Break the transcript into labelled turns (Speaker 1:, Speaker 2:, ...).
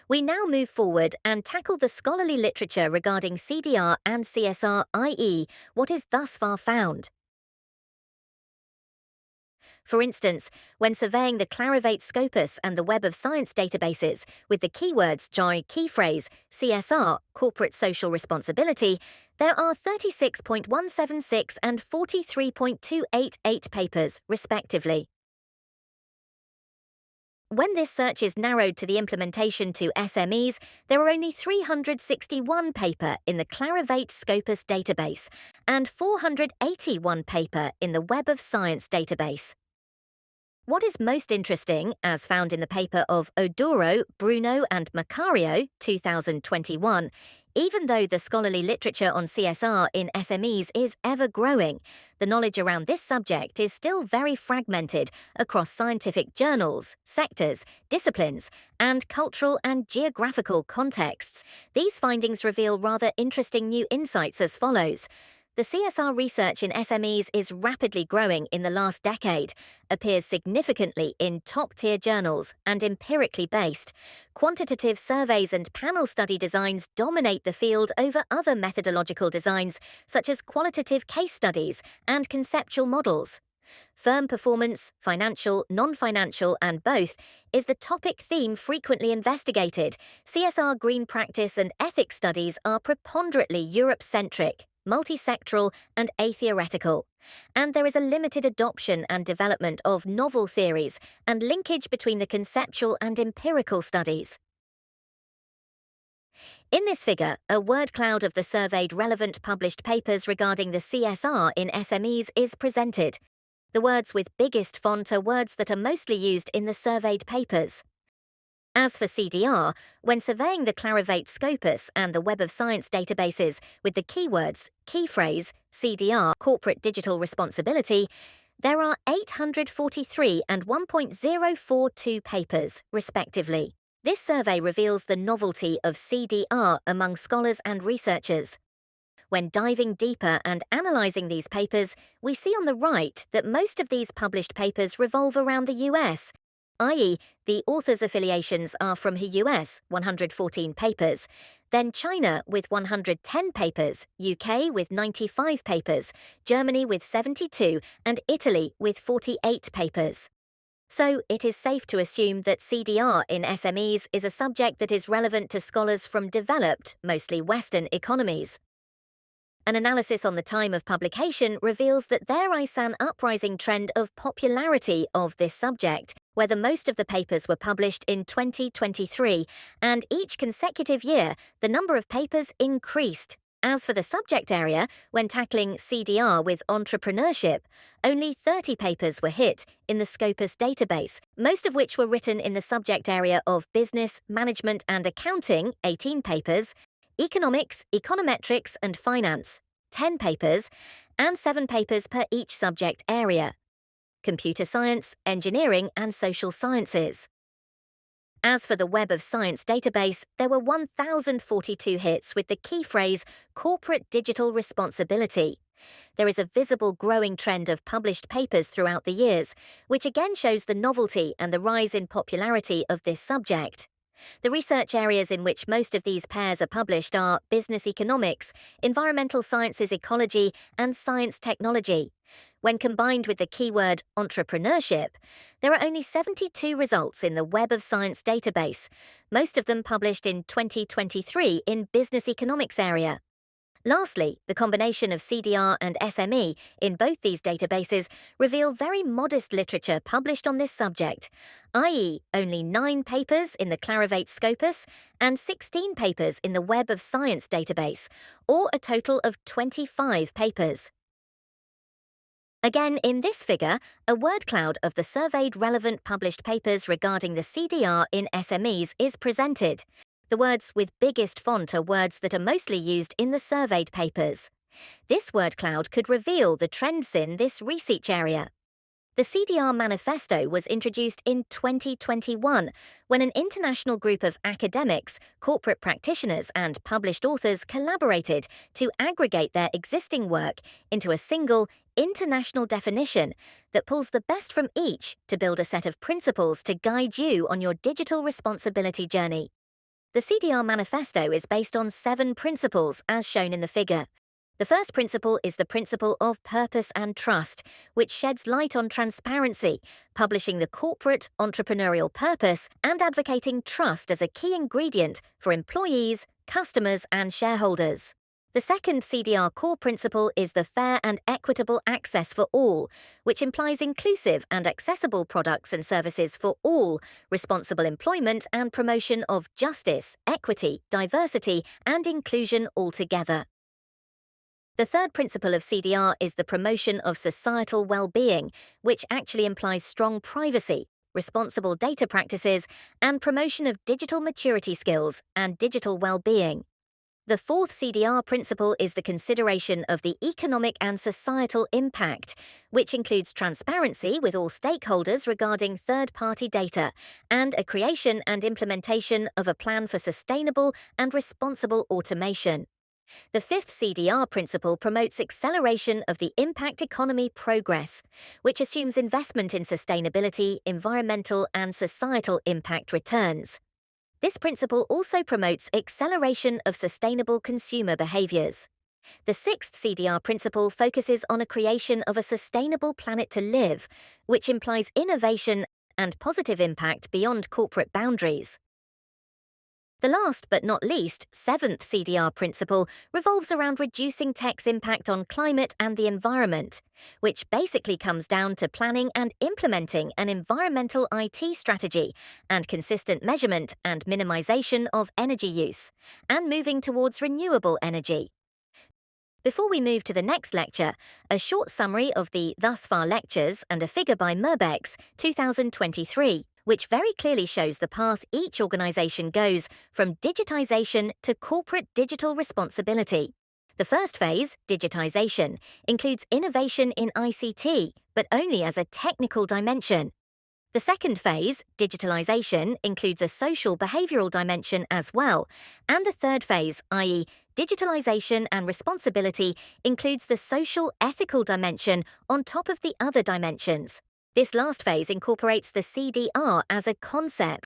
Speaker 1: We now move forward and tackle the scholarly literature regarding CDR and CSR, i.e., what is thus far found. For instance, when surveying the Clarivate Scopus and the Web of Science databases with the keywords key phrase CSR, corporate social responsibility, there are 36.176 and 43.288 papers, respectively. When this search is narrowed to the implementation to SMEs, there are only 361 paper in the Clarivate Scopus database and 481 paper in the Web of Science database. What is most interesting, as found in the paper of Odoro, Bruno and Macario, 2021, even though the scholarly literature on CSR in SMEs is ever growing, the knowledge around this subject is still very fragmented across scientific journals, sectors, disciplines, and cultural and geographical contexts. These findings reveal rather interesting new insights as follows. The CSR research in SMEs is rapidly growing in the last decade, appears significantly in top-tier journals, and empirically based. Quantitative surveys and panel study designs dominate the field over other methodological designs, such as qualitative case studies and conceptual models. Firm performance, financial, non-financial, and both, is the topic theme frequently investigated. CSR green practice and ethics studies are preponderantly Europe-centric, multi-sectoral, and atheoretical. And there is a limited adoption and development of novel theories and linkage between the conceptual and empirical studies. In this figure, a word cloud of the surveyed relevant published papers regarding the CSR in SMEs is presented. The words with biggest font are words that are mostly used in the surveyed papers. As for CDR, when surveying the Clarivate Scopus and the Web of Science databases with the keywords key phrase CDR, corporate digital responsibility, there are 843 and 1.042 papers, respectively. This survey reveals the novelty of CDR among scholars and researchers. When diving deeper and analysing these papers, we see on the right that most of these published papers revolve around the US, i.e., the authors' affiliations are from the US, 114 papers, then China with 110 papers, UK with 95 papers, Germany with 72, and Italy with 48 papers. So it is safe to assume that CDR in SMEs is a subject that is relevant to scholars from developed, mostly Western economies. An analysis on the time of publication reveals that there is an uprising trend of popularity of this subject, where most of the papers were published in 2023, and each consecutive year the number of papers increased. As for the subject area, when tackling CDR with entrepreneurship, only 30 papers were hit in the Scopus database, most of which were written in the subject area of business, management and accounting, 18 papers, economics, econometrics and finance, 10 papers, and 7 papers per each subject area, computer science, engineering and social sciences. As for the Web of Science database, there were 1,042 hits with the key phrase corporate digital responsibility. There is a visible growing trend of published papers throughout the years, which again shows the novelty and the rise in popularity of this subject. The research areas in which most of these pairs are published are business economics, environmental sciences ecology, and science technology. When combined with the keyword entrepreneurship, there are only 72 results in the Web of Science database, most of them published in 2023 in business economics area. Lastly, the combination of CDR and SME in both these databases reveal very modest literature published on this subject, i.e. only 9 papers in the Clarivate Scopus and 16 papers in the Web of Science database, or a total of 25 papers. Again, in this figure, a word cloud of the surveyed relevant published papers regarding the CDR in SMEs is presented. The words with biggest font are words that are mostly used in the surveyed papers. This word cloud could reveal the trends in this research area. The CDR Manifesto was introduced in 2021 when an international group of academics, corporate practitioners, and published authors collaborated to aggregate their existing work into a single, international definition that pulls the best from each to build a set of principles to guide you on your digital responsibility journey. The CDR Manifesto is based on 7 principles, as shown in the figure. The first principle is the principle of purpose and trust, which sheds light on transparency, publishing the corporate entrepreneurial purpose and advocating trust as a key ingredient for employees, customers, and shareholders. The second CDR core principle is the fair and equitable access for all, which implies inclusive and accessible products and services for all, responsible employment and promotion of justice, equity, diversity, and inclusion altogether. The third principle of CDR is the promotion of societal well-being, which actually implies strong privacy, responsible data practices, and promotion of digital maturity skills and digital well-being. The fourth CDR principle is the consideration of the economic and societal impact, which includes transparency with all stakeholders regarding third-party data, and a creation and implementation of a plan for sustainable and responsible automation. The fifth CDR principle promotes acceleration of the impact economy progress, which assumes investment in sustainability, environmental, and societal impact returns. This principle also promotes acceleration of sustainable consumer behaviours. The sixth CDR principle focuses on a creation of a sustainable planet to live, which implies innovation and positive impact beyond corporate boundaries. The last but not least, seventh CDR principle revolves around reducing tech's impact on climate and the environment, which basically comes down to planning and implementing an environmental IT strategy and consistent measurement and minimization of energy use, and moving towards renewable energy. Before we move to the next lecture, a short summary of the thus far lectures and a figure by Merbex, 2023, which very clearly shows the path each organisation goes from digitisation to corporate digital responsibility. The first phase, digitisation, includes innovation in ICT, but only as a technical dimension. The second phase, digitalisation, includes a social behavioural dimension as well, and the third phase, i.e., digitalisation and responsibility, includes the social ethical dimension on top of the other dimensions. This last phase incorporates the CDR as a concept